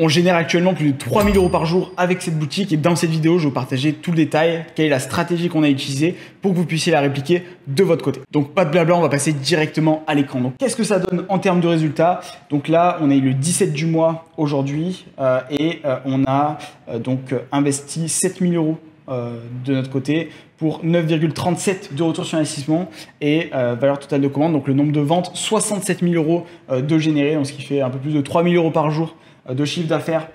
On génère actuellement plus de 3000 € par jour avec cette boutique et dans cette vidéo, je vais vous partager tout le détail, quelle est la stratégie qu'on a utilisée pour que vous puissiez la répliquer de votre côté. Donc pas de blabla, on va passer directement à l'écran. Donc qu'est-ce que ça donne en termes de résultats? Donc là, on est le 17 du mois aujourd'hui on a investi 7000 € de notre côté pour 9,37 de retour sur investissement et valeur totale de commande, donc le nombre de ventes, 67 000 € de générés, donc ce qui fait un peu plus de 3000 € par jour de chiffre d'affaires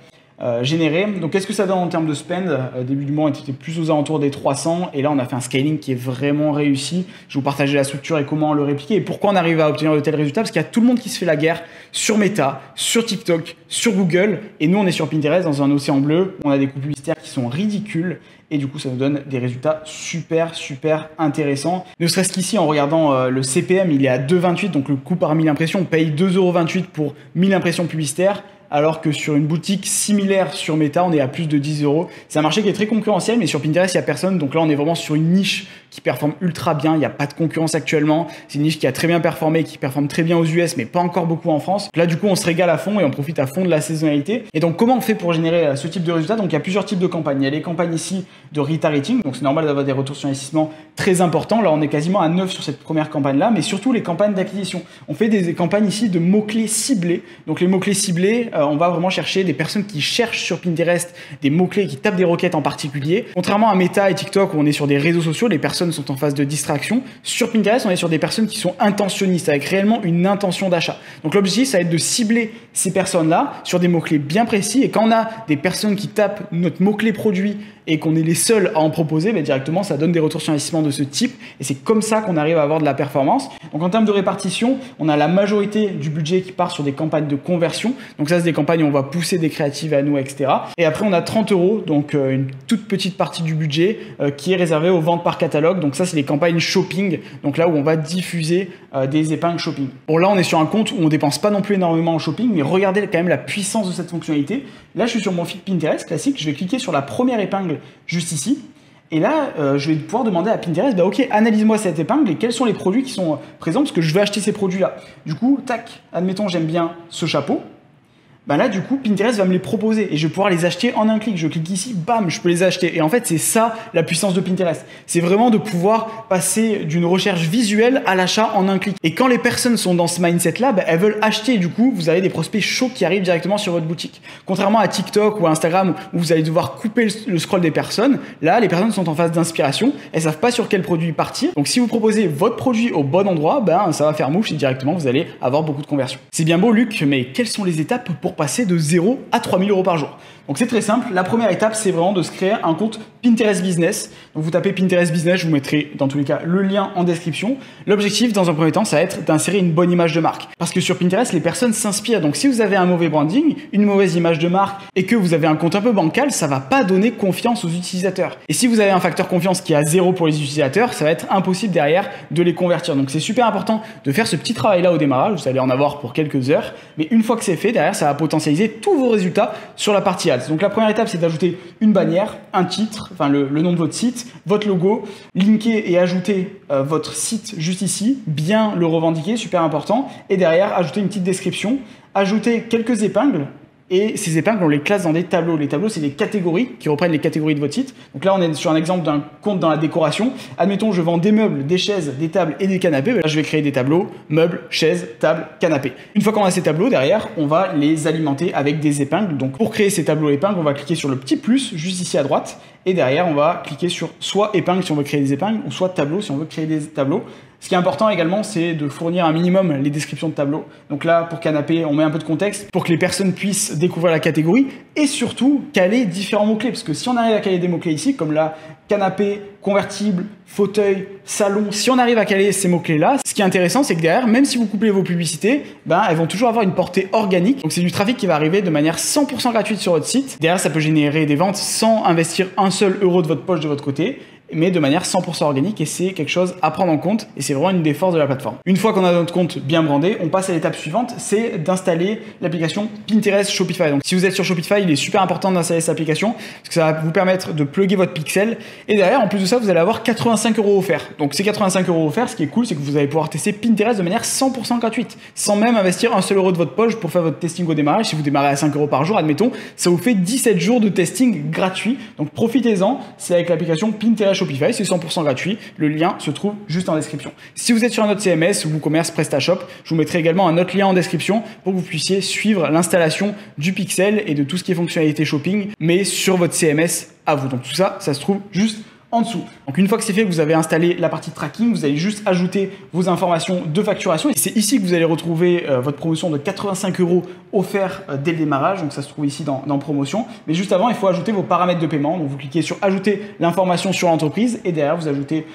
généré. Donc qu'est-ce que ça donne en termes de spend? Début du mois, on était plus aux alentours des 300 et là on a fait un scaling qui est vraiment réussi. Je vais vous partager la structure et comment le répliquer et pourquoi on arrive à obtenir de tels résultats, parce qu'il y a tout le monde qui se fait la guerre sur Meta, sur TikTok, sur Google, et nous on est sur Pinterest dans un océan bleu où on a des coûts publicitaires qui sont ridicules et du coup ça nous donne des résultats super intéressants. Ne serait-ce qu'ici en regardant le CPM, il est à 2,28, donc le coût par 1000 impressions, on paye 2,28 € pour 1000 impressions publicitaires, alors que sur une boutique similaire sur Meta, on est à plus de 10 €. C'est un marché qui est très concurrentiel, mais sur Pinterest, il n'y a personne. Donc là, on est vraiment sur une niche qui performe ultra bien. Il n'y a pas de concurrence actuellement. C'est une niche qui a très bien performé, qui performe très bien aux US, mais pas encore beaucoup en France. Là, du coup, on se régale à fond et on profite à fond de la saisonnalité. Et donc, comment on fait pour générer ce type de résultats? Donc, il y a plusieurs types de campagnes. Il y a les campagnes ici de retargeting. Donc, c'est normal d'avoir des retours sur investissement très importants. Là, on est quasiment à 9 sur cette première campagne-là, mais surtout les campagnes d'acquisition. On fait des campagnes ici de mots-clés ciblés. Donc, les mots-clés ciblés, on va vraiment chercher des personnes qui cherchent sur Pinterest des mots-clés, qui tapent des requêtes en particulier. Contrairement à Meta et TikTok où on est sur des réseaux sociaux, les personnes sont en phase de distraction. Sur Pinterest, on est sur des personnes qui sont intentionnistes, avec réellement une intention d'achat. Donc l'objectif, ça va être de cibler ces personnes-là sur des mots-clés bien précis. Et quand on a des personnes qui tapent notre mot-clé produit et qu'on est les seuls à en proposer, directement, ça donne des retours sur investissement de ce type. Et c'est comme ça qu'on arrive à avoir de la performance. Donc en termes de répartition, on a la majorité du budget qui part sur des campagnes de conversion. Donc ça, c'est des campagnes où on va pousser des créatives à nous, etc. Et après, on a 30 €, donc une toute petite partie du budget qui est réservée aux ventes par catalogue. Donc ça, c'est les campagnes shopping, donc là où on va diffuser des épingles shopping. Bon, là, on est sur un compte où on dépense pas non plus énormément en shopping, mais regardez quand même la puissance de cette fonctionnalité. Là, je suis sur mon feed Pinterest classique, je vais cliquer sur la première épingle juste ici. Et là, je vais pouvoir demander à Pinterest, ok, analyse-moi cette épingle et quels sont les produits qui sont présents, parce que je vais acheter ces produits-là. Du coup, tac, admettons, j'aime bien ce chapeau. Là, du coup, Pinterest va me les proposer et je vais pouvoir les acheter en un clic. Je clique ici, bam, je peux les acheter. Et en fait, c'est ça la puissance de Pinterest. C'est vraiment de pouvoir passer d'une recherche visuelle à l'achat en un clic. Et quand les personnes sont dans ce mindset-là, elles veulent acheter. Du coup, vous avez des prospects chauds qui arrivent directement sur votre boutique. Contrairement à TikTok ou à Instagram où vous allez devoir couper le scroll des personnes, là, les personnes sont en phase d'inspiration. Elles savent pas sur quel produit partir. Donc, si vous proposez votre produit au bon endroit, ça va faire mouche et directement, vous allez avoir beaucoup de conversions. C'est bien beau, Luc, mais quelles sont les étapes pour passer de 0 à 3000 € par jour? Donc c'est très simple, la première étape c'est vraiment de se créer un compte Pinterest Business. Donc vous tapez Pinterest Business, je vous mettrai dans tous les cas le lien en description. L'objectif dans un premier temps ça va être d'insérer une bonne image de marque. Parce que sur Pinterest les personnes s'inspirent, donc si vous avez un mauvais branding, une mauvaise image de marque et que vous avez un compte un peu bancal, ça va pas donner confiance aux utilisateurs. Et si vous avez un facteur confiance qui est à 0 pour les utilisateurs, ça va être impossible derrière de les convertir. Donc c'est super important de faire ce petit travail là au démarrage, vous allez en avoir pour quelques heures, mais une fois que c'est fait, derrière ça va potentialiser tous vos résultats sur la partie ads. Donc la première étape c'est d'ajouter une bannière, un titre, enfin le nom de votre site, votre logo, linker et ajouter votre site juste ici, bien le revendiquer, super important, et derrière ajouter une petite description, ajouter quelques épingles. Et ces épingles, on les classe dans des tableaux. Les tableaux, c'est des catégories qui reprennent les catégories de votre site. Donc là, on est sur un exemple d'un compte dans la décoration. Admettons, je vends des meubles, des chaises, des tables et des canapés. Là, je vais créer des tableaux, meubles, chaises, tables, canapés. Une fois qu'on a ces tableaux, derrière, on va les alimenter avec des épingles. Donc pour créer ces tableaux épingles, on va cliquer sur le petit plus, juste ici à droite. Et derrière, on va cliquer sur soit épingles si on veut créer des épingles, ou soit tableaux si on veut créer des tableaux. Ce qui est important également, c'est de fournir un minimum les descriptions de tableaux. Donc là, pour canapé, on met un peu de contexte pour que les personnes puissent découvrir la catégorie et surtout caler différents mots-clés. Parce que si on arrive à caler des mots-clés ici, comme là, canapé, convertible, fauteuil, salon, si on arrive à caler ces mots-clés-là, ce qui est intéressant, c'est que derrière, même si vous couplez vos publicités, elles vont toujours avoir une portée organique. Donc c'est du trafic qui va arriver de manière 100% gratuite sur votre site. Derrière, ça peut générer des ventes sans investir un seul euro de votre poche de votre côté. mais de manière 100% organique, et c'est quelque chose à prendre en compte, et c'est vraiment une des forces de la plateforme. Une fois qu'on a notre compte bien brandé, on passe à l'étape suivante, c'est d'installer l'application Pinterest Shopify. Donc si vous êtes sur Shopify, il est super important d'installer cette application, parce que ça va vous permettre de plugger votre pixel, et derrière, en plus de ça, vous allez avoir 85 € offerts. Donc ces 85 € offerts, ce qui est cool, c'est que vous allez pouvoir tester Pinterest de manière 100% gratuite, sans même investir un seul euro de votre poche pour faire votre testing au démarrage. Si vous démarrez à 5 € par jour, admettons, ça vous fait 17 jours de testing gratuit. Donc profitez-en, c'est avec l'application Pinterest Shopify, c'est 100% gratuit. Le lien se trouve juste en description. Si vous êtes sur un autre CMS ou WooCommerce, PrestaShop, je vous mettrai également un autre lien en description pour que vous puissiez suivre l'installation du pixel et de tout ce qui est fonctionnalité shopping, mais sur votre CMS à vous. Donc tout ça, ça se trouve juste en dessous. Donc une fois que c'est fait, vous avez installé la partie tracking, vous allez juste ajouter vos informations de facturation. Et c'est ici que vous allez retrouver votre promotion de 85 € offert dès le démarrage. Donc ça se trouve ici dans promotion. Mais juste avant, il faut ajouter vos paramètres de paiement. Donc vous cliquez sur ajouter l'information sur l'entreprise et derrière vous ajoutez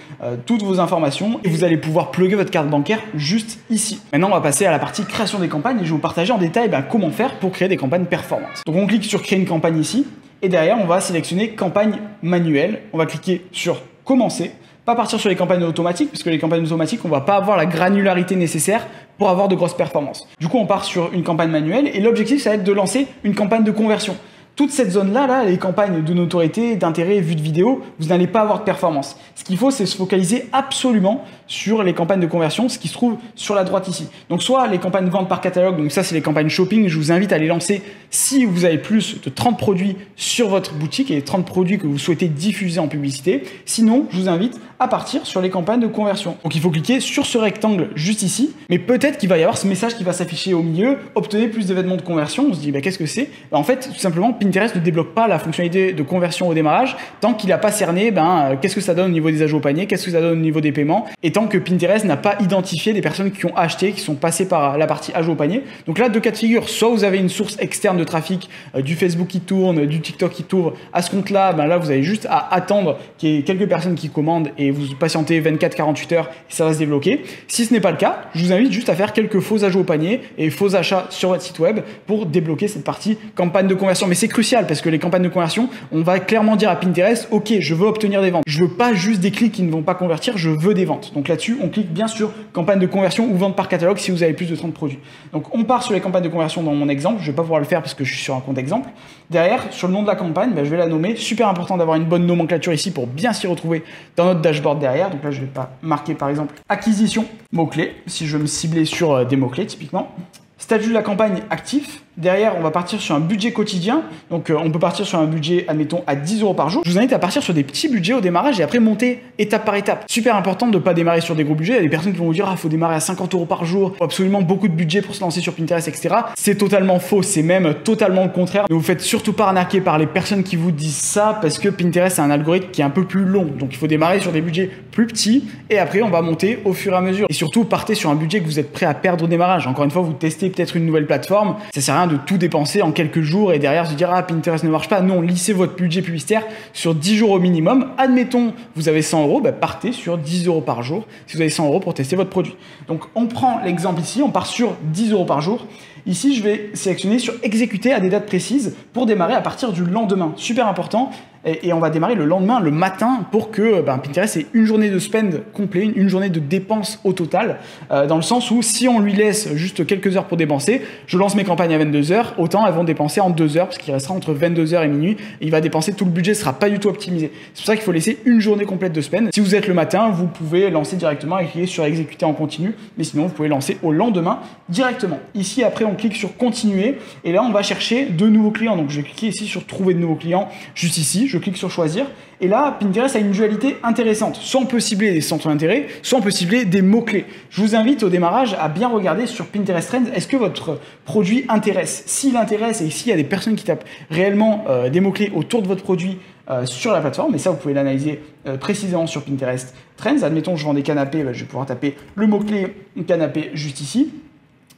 toutes vos informations et vous allez pouvoir plugger votre carte bancaire juste ici. Maintenant, on va passer à la partie création des campagnes et je vais vous partager en détail comment faire pour créer des campagnes performantes. Donc on clique sur créer une campagne ici. Et derrière, on va sélectionner campagne manuelle. On va cliquer sur commencer. Pas partir sur les campagnes automatiques, parce que les campagnes automatiques, on va pas avoir la granularité nécessaire pour avoir de grosses performances. Du coup, on part sur une campagne manuelle et l'objectif, ça va être de lancer une campagne de conversion. Toute cette zone-là, les campagnes de notoriété, d'intérêt, vues de vidéo, vous n'allez pas avoir de performance. Ce qu'il faut, c'est se focaliser absolument sur les campagnes de conversion, ce qui se trouve sur la droite ici. Donc soit les campagnes de vente par catalogue, donc ça c'est les campagnes shopping, je vous invite à les lancer si vous avez plus de 30 produits sur votre boutique et 30 produits que vous souhaitez diffuser en publicité. Sinon, je vous invite à partir sur les campagnes de conversion. Donc il faut cliquer sur ce rectangle juste ici, mais peut-être qu'il va y avoir ce message qui va s'afficher au milieu, obtenez plus d'événements de conversion. On se dit, qu'est-ce que c'est? En fait, tout simplement, Pinterest ne débloque pas la fonctionnalité de conversion au démarrage tant qu'il n'a pas cerné qu'est-ce que ça donne au niveau des ajouts au panier, qu'est-ce que ça donne au niveau des paiements, et tant que Pinterest n'a pas identifié des personnes qui ont acheté, qui sont passées par la partie ajout au panier. Donc là, deux cas de figure, soit vous avez une source externe de trafic, du Facebook qui tourne, du TikTok qui tourne, à ce compte-là, là vous avez juste à attendre qu'il y ait quelques personnes qui commandent et vous patientez 24-48 heures et ça va se débloquer. Si ce n'est pas le cas, je vous invite juste à faire quelques faux ajouts au panier et faux achats sur votre site web pour débloquer cette partie campagne de conversion. Mais c'est crucial parce que les campagnes de conversion, on va clairement dire à Pinterest, ok, je veux obtenir des ventes. Je veux pas juste des clics qui ne vont pas convertir, je veux des ventes. Donc là-dessus, on clique bien sur campagne de conversion ou vente par catalogue si vous avez plus de 30 produits. Donc on part sur les campagnes de conversion dans mon exemple. Je vais pas pouvoir le faire parce que je suis sur un compte exemple. Derrière, sur le nom de la campagne, je vais la nommer. Super important d'avoir une bonne nomenclature ici pour bien s'y retrouver dans notre dashboard derrière. Donc là, je vais pas marquer par exemple acquisition, mots-clés, si je veux me cibler sur des mots-clés typiquement. Statut de la campagne actif. Derrière, on va partir sur un budget quotidien. Donc, on peut partir sur un budget, admettons, à 10 € par jour. Je vous invite à partir sur des petits budgets au démarrage et après monter étape par étape. Super important de ne pas démarrer sur des gros budgets. Il y a des personnes qui vont vous dire, faut démarrer à 50 € par jour. Faut absolument beaucoup de budget pour se lancer sur Pinterest, etc. C'est totalement faux. C'est même totalement le contraire. Ne vous faites surtout pas arnaquer par les personnes qui vous disent ça parce que Pinterest a un algorithme qui est un peu plus long. Donc, il faut démarrer sur des budgets plus petits et après, on va monter au fur et à mesure. Et surtout, partez sur un budget que vous êtes prêt à perdre au démarrage. Encore une fois, vous testez peut-être une nouvelle plateforme. Ça sert à rien de tout dépenser en quelques jours et derrière se dire Pinterest ne marche pas. Non, lissez votre budget publicitaire sur 10 jours au minimum. Admettons, vous avez 100 €, partez sur 10 € par jour si vous avez 100 € pour tester votre produit. Donc on prend l'exemple ici, on part sur 10 € par jour. Ici, je vais sélectionner sur exécuter à des dates précises pour démarrer à partir du lendemain. Super important. Et on va démarrer le lendemain, le matin, pour que Pinterest ait une journée de spend complet, une journée de dépenses au total, dans le sens où si on lui laisse juste quelques heures pour dépenser, je lance mes campagnes à 22 h, autant elles vont dépenser en 2 heures, parce qu'il restera entre 22 h et minuit, et il va dépenser tout le budget, ne sera pas du tout optimisé. C'est pour ça qu'il faut laisser une journée complète de spend. Si vous êtes le matin, vous pouvez lancer directement et cliquer sur exécuter en continu, mais sinon vous pouvez lancer au lendemain directement. Ici, après, on clique sur continuer, et là, on va chercher de nouveaux clients. Donc, je vais cliquer ici sur trouver de nouveaux clients, juste ici. Je clique sur choisir et là Pinterest a une dualité intéressante. Soit on peut cibler des centres d'intérêt, soit on peut cibler des mots-clés. Je vous invite au démarrage à bien regarder sur Pinterest Trends, est-ce que votre produit intéresse? S'il intéresse et s'il y a des personnes qui tapent réellement des mots-clés autour de votre produit sur la plateforme, et ça vous pouvez l'analyser précisément sur Pinterest Trends. Admettons je vends des canapés, je vais pouvoir taper le mot-clé canapé juste ici.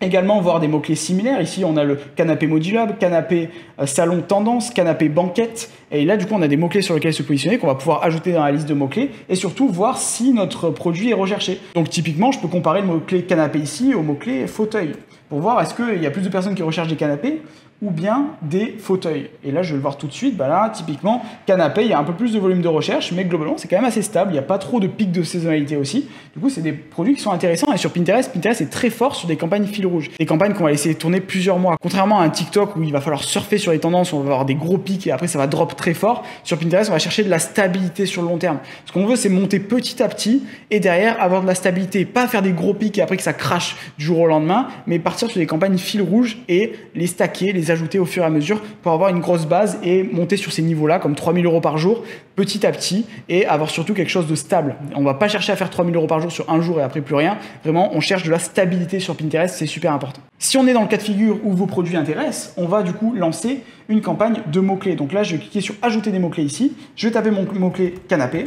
Également voir des mots-clés similaires. Ici, on a le canapé modulable, canapé salon tendance, canapé banquette. Et là, du coup, on a des mots-clés sur lesquels se positionner qu'on va pouvoir ajouter dans la liste de mots-clés et surtout voir si notre produit est recherché. Donc, typiquement, je peux comparer le mot-clé canapé ici au mot-clé fauteuil pour voir est-ce qu'il y a plus de personnes qui recherchent des canapés ou bien des fauteuils. Et là, je vais le voir tout de suite. Bah là, typiquement, canapé, il y a un peu plus de volume de recherche, mais globalement, c'est quand même assez stable. Il n'y a pas trop de pics de saisonnalité aussi. Du coup, c'est des produits qui sont intéressants. Et sur Pinterest, Pinterest est très fort sur des campagnes fil rouge. Des campagnes qu'on va laisser tourner plusieurs mois. Contrairement à un TikTok où il va falloir surfer sur les tendances, où on va avoir des gros pics et après, ça va drop très fort. Sur Pinterest, on va chercher de la stabilité sur le long terme. Ce qu'on veut, c'est monter petit à petit et derrière, avoir de la stabilité. Pas faire des gros pics et après que ça crache du jour au lendemain, mais partir sur des campagnes fil rouge et les stacker, les ajouter au fur et à mesure pour avoir une grosse base et monter sur ces niveaux-là, comme 3 000 € par jour, petit à petit, et avoir surtout quelque chose de stable. On ne va pas chercher à faire 3 000 € par jour sur un jour et après plus rien. Vraiment, on cherche de la stabilité sur Pinterest, c'est super important. Si on est dans le cas de figure où vos produits intéressent, on va du coup lancer une campagne de mots-clés. Donc là, je vais cliquer sur ajouter des mots-clés ici. Je vais taper mon mot-clé canapé.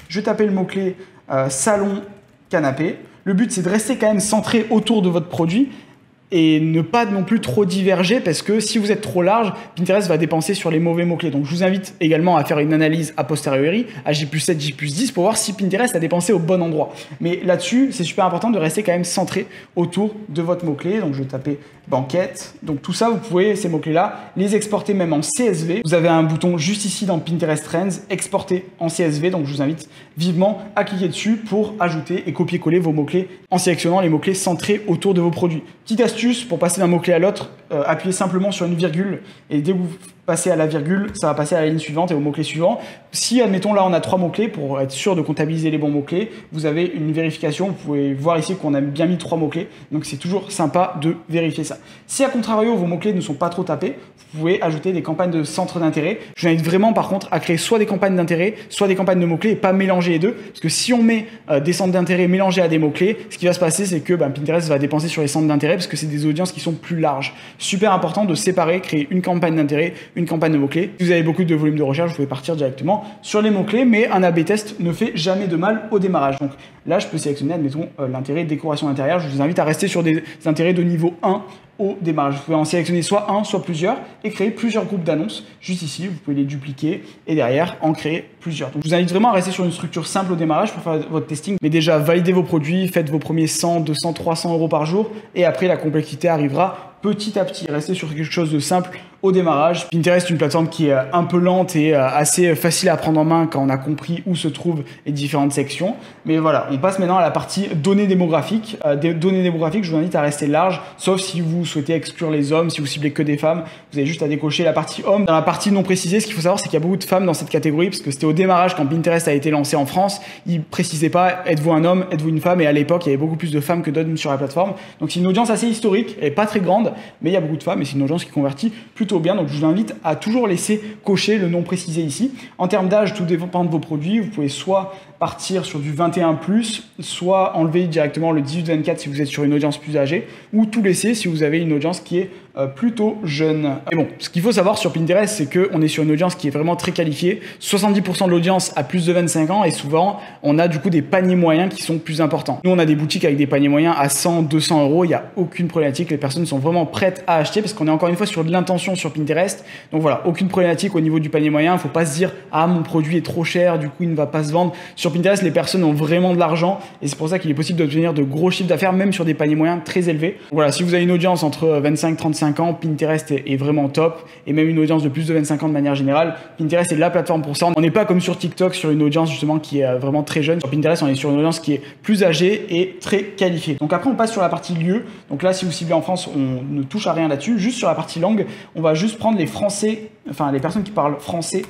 Je vais taper le mot-clé salon canapé. Le but, c'est de rester quand même centré autour de votre produit et ne pas non plus trop diverger parce que si vous êtes trop large, Pinterest va dépenser sur les mauvais mots-clés. Donc je vous invite également à faire une analyse a posteriori, à J+7, J+10 pour voir si Pinterest a dépensé au bon endroit. Mais là-dessus, c'est super important de rester quand même centré autour de votre mot-clé. Donc je vais taper banquette. Donc tout ça, vous pouvez, ces mots-clés-là, les exporter même en CSV. Vous avez un bouton juste ici dans Pinterest Trends, exporter en CSV. Donc je vous invite vivement à cliquer dessus pour ajouter et copier-coller vos mots-clés en sélectionnant les mots-clés centrés autour de vos produits. Petite astuce pour passer d'un mot-clé à l'autre, appuyez simplement sur une virgule et dès que vous passez à la virgule, ça va passer à la ligne suivante et au mot-clé suivant. Si, admettons, là, on a 3 mots-clés, pour être sûr de comptabiliser les bons mots-clés, vous avez une vérification. Vous pouvez voir ici qu'on a bien mis 3 mots-clés. Donc, c'est toujours sympa de vérifier ça. Si, à contrario, vos mots-clés ne sont pas trop tapés, vous pouvez ajouter des campagnes de centre d'intérêt. Je vous invite vraiment, par contre, à créer soit des campagnes d'intérêt, soit des campagnes de mots-clés et pas mélanger les deux. Parce que si on met des centres d'intérêt mélangés à des mots-clés, ce qui va se passer, c'est que Pinterest va dépenser sur les centres d'intérêt parce que c'est des audiences qui sont plus larges. Super important de séparer, créer une campagne d'intérêt, une campagne de mots-clés. Si vous avez beaucoup de volume de recherche, vous pouvez partir directement sur les mots-clés, mais un A/B test ne fait jamais de mal au démarrage. Donc là, je peux sélectionner, admettons, l'intérêt décoration intérieure. Je vous invite à rester sur des intérêts de niveau 1 au démarrage. Vous pouvez en sélectionner soit un, soit plusieurs et créer plusieurs groupes d'annonces. Juste ici, vous pouvez les dupliquer et derrière en créer plusieurs. Donc, je vous invite vraiment à rester sur une structure simple au démarrage pour faire votre testing. Mais déjà, validez vos produits, faites vos premiers 100, 200, 300 € par jour et après, la complexité arrivera petit à petit. Restez sur quelque chose de simple au démarrage. Pinterest est une plateforme qui est un peu lente et assez facile à prendre en main quand on a compris où se trouvent les différentes sections. Mais voilà, on passe maintenant à la partie données démographiques. Des données démographiques, je vous invite à rester large, sauf si vous souhaitez exclure les hommes, si vous ciblez que des femmes, vous avez juste à décocher la partie homme. Dans la partie non précisée, ce qu'il faut savoir, c'est qu'il y a beaucoup de femmes dans cette catégorie, parce que c'était au démarrage quand Pinterest a été lancé en France, ils précisaient pas êtes-vous un homme, êtes-vous une femme, et à l'époque, il y avait beaucoup plus de femmes que d'hommes sur la plateforme. Donc c'est une audience assez historique, elle est pas très grande, mais il y a beaucoup de femmes et c'est une audience qui convertit plutôt bien. Donc je vous invite à toujours laisser cocher le non précisé ici. En termes d'âge, tout dépend de vos produits. Vous pouvez soit partir sur du 21+, soit enlever directement le 18-24 si vous êtes sur une audience plus âgée, ou tout laisser si vous avez une audience qui est plutôt jeune. Et bon, ce qu'il faut savoir sur Pinterest, c'est qu'on est sur une audience qui est vraiment très qualifiée. 70% de l'audience a plus de 25 ans et souvent, on a du coup des paniers moyens qui sont plus importants. Nous, on a des boutiques avec des paniers moyens à 100, 200 €. Il n'y a aucune problématique. Les personnes sont vraiment prêtes à acheter parce qu'on est encore une fois sur de l'intention sur Pinterest. Donc voilà, aucune problématique au niveau du panier moyen. Il ne faut pas se dire « Ah, mon produit est trop cher, du coup, il ne va pas se vendre ». Sur Pinterest, les personnes ont vraiment de l'argent et c'est pour ça qu'il est possible d'obtenir de gros chiffres d'affaires, même sur des paniers moyens très élevés. Voilà, si vous avez une audience entre 25 et 35 ans, Pinterest est vraiment top, et même une audience de plus de 25 ans de manière générale, Pinterest est la plateforme pour ça. On n'est pas comme sur TikTok sur une audience justement qui est vraiment très jeune. Sur Pinterest, on est sur une audience qui est plus âgée et très qualifiée. Donc après, on passe sur la partie lieu. Donc là, si vous ciblez en France, on ne touche à rien là-dessus. Juste sur la partie langue, on va juste prendre les Français, enfin les personnes qui parlent français.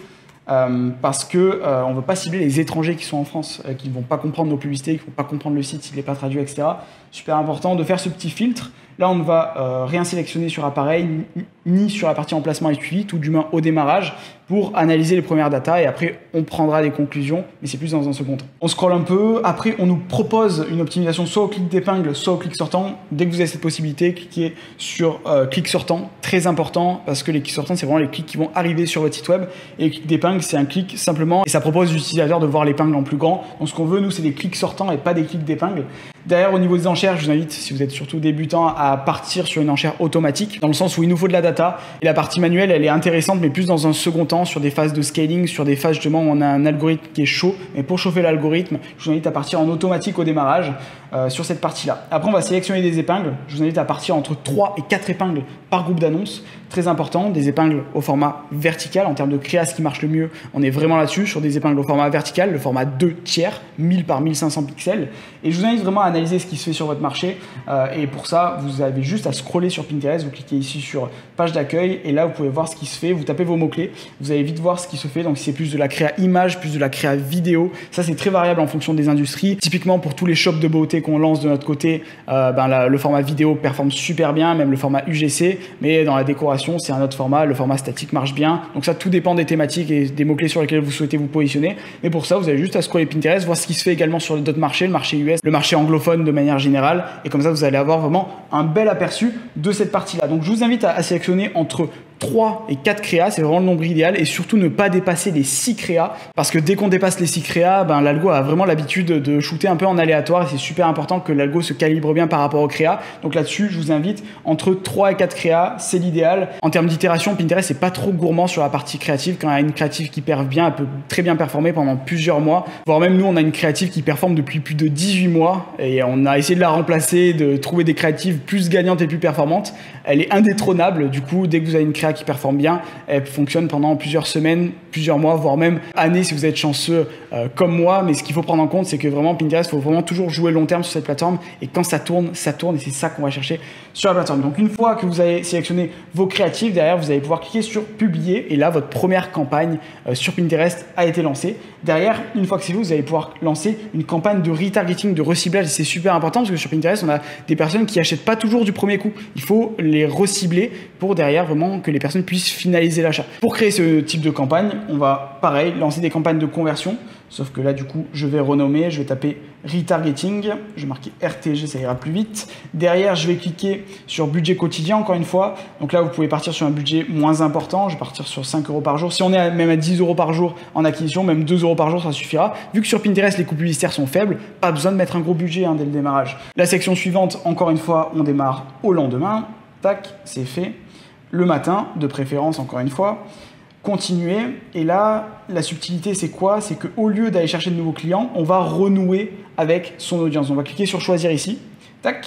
Parce que on veut pas cibler les étrangers qui sont en France, qui ne vont pas comprendre nos publicités, qui ne vont pas comprendre le site s'il n'est pas traduit, etc. Super important de faire ce petit filtre. Là, on ne va rien sélectionner sur appareil, ni sur la partie emplacement et suivi, tout du moins au démarrage, pour analyser les premières datas et après, on prendra des conclusions, mais c'est plus dans un second temps. On scrolle un peu, après, on nous propose une optimisation soit au clic d'épingle, soit au clic sortant. Dès que vous avez cette possibilité, cliquez sur clic sortant, très important, parce que les clics sortants, c'est vraiment les clics qui vont arriver sur votre site web, et le clic d'épingle, c'est un clic simplement, et ça propose aux utilisateurs de voir l'épingle en plus grand. Donc ce qu'on veut, nous, c'est des clics sortants et pas des clics d'épingle. Derrière, au niveau des enchères, je vous invite, si vous êtes surtout débutant, à partir sur une enchère automatique, dans le sens où il nous faut de la data. Et la partie manuelle, elle est intéressante, mais plus dans un second temps, sur des phases de scaling, sur des phases justement où on a un algorithme qui est chaud. Mais pour chauffer l'algorithme, je vous invite à partir en automatique au démarrage sur cette partie-là. Après, on va sélectionner des épingles. Je vous invite à partir entre 3 et 4 épingles par groupe d'annonces. Très important, des épingles au format vertical. En termes de créa, ce qui marche le mieux, on est vraiment là-dessus, sur des épingles au format vertical, le format 2 tiers, 1000 par 1500 pixels. Et je vous invite vraiment à analyser ce qui se fait sur votre marché. Et pour ça, vous avez juste à scroller sur Pinterest. Vous cliquez ici sur page d'accueil et là, vous pouvez voir ce qui se fait. Vous tapez vos mots-clés. Vous allez vite voir ce qui se fait. Donc, si c'est plus de la créa image, plus de la créa vidéo. Ça, c'est très variable en fonction des industries. Typiquement, pour tous les shops de beauté qu'on lance de notre côté, le format vidéo performe super bien, même le format UGC. Mais dans la décoration, c'est un autre format. Le format statique marche bien. Donc ça, tout dépend des thématiques et des mots-clés sur lesquels vous souhaitez vous positionner. Mais pour ça, vous avez juste à scroller Pinterest, voir ce qui se fait également sur d'autres marchés, le marché US, le marché anglophone de manière générale. Et comme ça, vous allez avoir vraiment un bel aperçu de cette partie-là. Donc je vous invite à sélectionner entre 3 et 4 créas, c'est vraiment le nombre idéal, et surtout ne pas dépasser les 6 créas, parce que dès qu'on dépasse les 6 créas, l'algo a vraiment l'habitude de shooter un peu en aléatoire, et c'est super important que l'algo se calibre bien par rapport aux créas. Donc là-dessus, je vous invite entre 3 et 4 créas, c'est l'idéal. En termes d'itération, Pinterest c'est pas trop gourmand sur la partie créative. Quand il y a une créative qui perf bien, elle peut très bien performer pendant plusieurs mois, voire même nous on a une créative qui performe depuis plus de 18 mois, et on a essayé de la remplacer, de trouver des créatives plus gagnantes et plus performantes. Elle est indétrônable, du coup dès que vous avez une créa qui performe bien, elle fonctionne pendant plusieurs semaines, plusieurs mois, voire même années si vous êtes chanceux comme moi. Mais ce qu'il faut prendre en compte, c'est que vraiment Pinterest, il faut vraiment toujours jouer long terme sur cette plateforme, et quand ça tourne, et c'est ça qu'on va chercher sur la plateforme. Donc une fois que vous avez sélectionné vos créatives, derrière vous allez pouvoir cliquer sur publier, et là votre première campagne sur Pinterest a été lancée. Derrière, une fois que c'est fait, vous allez pouvoir lancer une campagne de retargeting, de reciblage, et c'est super important parce que sur Pinterest, on a des personnes qui achètent pas toujours du premier coup. Il faut les recibler pour derrière vraiment que les personnes puissent finaliser l'achat. Pour créer ce type de campagne, on va pareil lancer des campagnes de conversion, sauf que là du coup je vais renommer, je vais taper retargeting, je vais marquer RTG, ça ira plus vite. Derrière je vais cliquer sur budget quotidien encore une fois, donc là vous pouvez partir sur un budget moins important, je vais partir sur 5 € par jour. Si on est même à 10 € par jour en acquisition, même 2 € par jour ça suffira. Vu que sur Pinterest les coûts publicitaires sont faibles, pas besoin de mettre un gros budget dès le démarrage. La section suivante, encore une fois, on démarre au lendemain, tac, c'est fait. Le matin, de préférence, encore une fois, continuer. Et là, la subtilité, c'est quoi? C'est qu'au lieu d'aller chercher de nouveaux clients, on va renouer avec son audience. On va cliquer sur choisir ici, tac.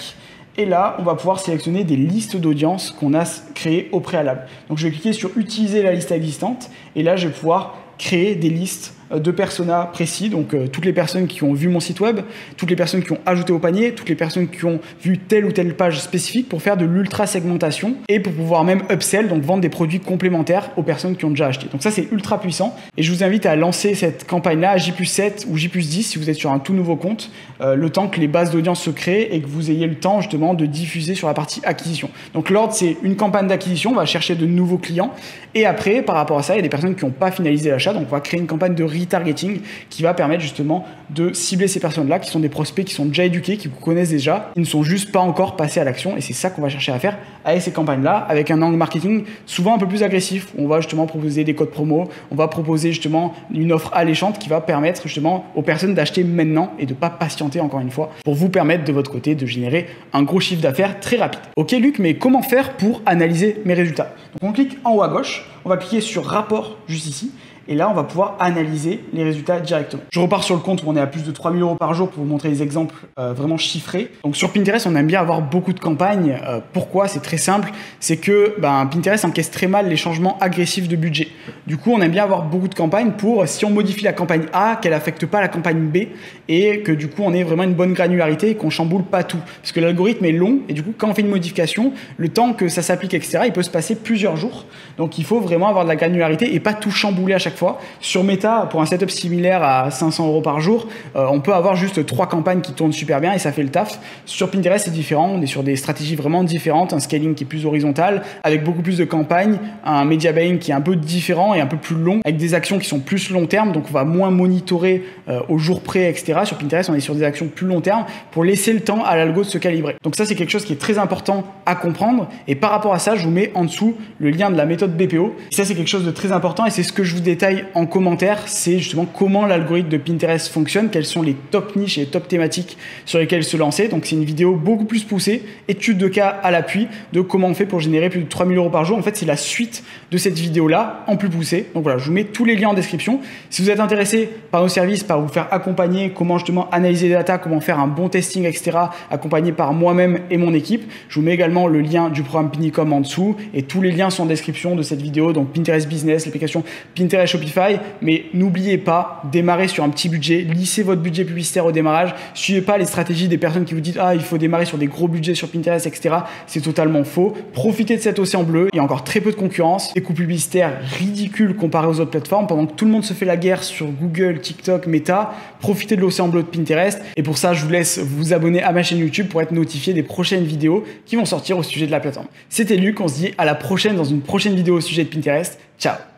Et là, on va pouvoir sélectionner des listes d'audience qu'on a créées au préalable. Donc, je vais cliquer sur utiliser la liste existante. Et là, je vais pouvoir créer des listes de personas précis, donc toutes les personnes qui ont vu mon site web, toutes les personnes qui ont ajouté au panier, toutes les personnes qui ont vu telle ou telle page spécifique pour faire de l'ultra segmentation et pour pouvoir même upsell, donc vendre des produits complémentaires aux personnes qui ont déjà acheté. Donc ça c'est ultra puissant et je vous invite à lancer cette campagne-là à J+7 ou J+10 si vous êtes sur un tout nouveau compte, le temps que les bases d'audience se créent et que vous ayez le temps justement de diffuser sur la partie acquisition. Donc l'ordre c'est une campagne d'acquisition, on va chercher de nouveaux clients et après par rapport à ça il y a des personnes qui n'ont pas finalisé l'achat, donc on va créer une campagne de retargeting qui va permettre justement de cibler ces personnes-là qui sont des prospects qui sont déjà éduqués, qui vous connaissent déjà, ils ne sont juste pas encore passés à l'action et c'est ça qu'on va chercher à faire avec ces campagnes-là, avec un angle marketing souvent un peu plus agressif. On va justement proposer des codes promo, on va proposer justement une offre alléchante qui va permettre justement aux personnes d'acheter maintenant et de ne pas patienter encore une fois pour vous permettre de votre côté de générer un gros chiffre d'affaires très rapide. Ok Luc, mais comment faire pour analyser mes résultats? Donc on clique en haut à gauche, on va cliquer sur rapport juste ici. Et là, on va pouvoir analyser les résultats directement. Je repars sur le compte où on est à plus de 3 000 € par jour pour vous montrer des exemples vraiment chiffrés. Donc sur Pinterest, on aime bien avoir beaucoup de campagnes. Pourquoi? C'est très simple. C'est que Pinterest encaisse très mal les changements agressifs de budget. Du coup, on aime bien avoir beaucoup de campagnes pour, si on modifie la campagne A, qu'elle n'affecte pas la campagne B et que du coup, on ait vraiment une bonne granularité et qu'on chamboule pas tout. Parce que l'algorithme est long et du coup, quand on fait une modification, le temps que ça s'applique, etc., il peut se passer plusieurs jours. Donc il faut vraiment avoir de la granularité et pas tout chambouler à chaque fois. Sur Meta, pour un setup similaire à 500 € par jour, on peut avoir juste 3 campagnes qui tournent super bien et ça fait le taf. Sur Pinterest, c'est différent. On est sur des stratégies vraiment différentes, un scaling qui est plus horizontal, avec beaucoup plus de campagnes, un media buying qui est un peu différent et un peu plus long, avec des actions qui sont plus long terme, donc on va moins monitorer au jour près, etc. Sur Pinterest, on est sur des actions plus long terme pour laisser le temps à l'algo de se calibrer. Donc ça, c'est quelque chose qui est très important à comprendre. Et par rapport à ça, je vous mets en dessous le lien de la méthode BPO. Et ça, c'est quelque chose de très important et c'est ce que je vous détaille détail en commentaire, c'est justement comment l'algorithme de Pinterest fonctionne, quelles sont les top niches et les top thématiques sur lesquelles se lancer. Donc c'est une vidéo beaucoup plus poussée, étude de cas à l'appui, de comment on fait pour générer plus de 3000 € par jour. En fait, c'est la suite de cette vidéo-là en plus poussée. Donc voilà, je vous mets tous les liens en description. Si vous êtes intéressé par nos services, par vous faire accompagner, comment justement analyser les data, comment faire un bon testing, etc., accompagné par moi-même et mon équipe, je vous mets également le lien du programme Pinicom en dessous et tous les liens sont en description de cette vidéo. Donc Pinterest Business, l'application Pinterest Shopify. Mais n'oubliez pas, démarrez sur un petit budget, lissez votre budget publicitaire au démarrage. Suivez pas les stratégies des personnes qui vous disent il faut démarrer sur des gros budgets sur Pinterest, etc. C'est totalement faux. Profitez de cet océan bleu. Il y a encore très peu de concurrence. Des coûts publicitaires ridicules comparés aux autres plateformes. Pendant que tout le monde se fait la guerre sur Google, TikTok, Meta, profitez de l'océan bleu de Pinterest. Et pour ça, je vous laisse vous abonner à ma chaîne YouTube pour être notifié des prochaines vidéos qui vont sortir au sujet de la plateforme. C'était Luc. On se dit à la prochaine dans une prochaine vidéo au sujet de Pinterest. Ciao!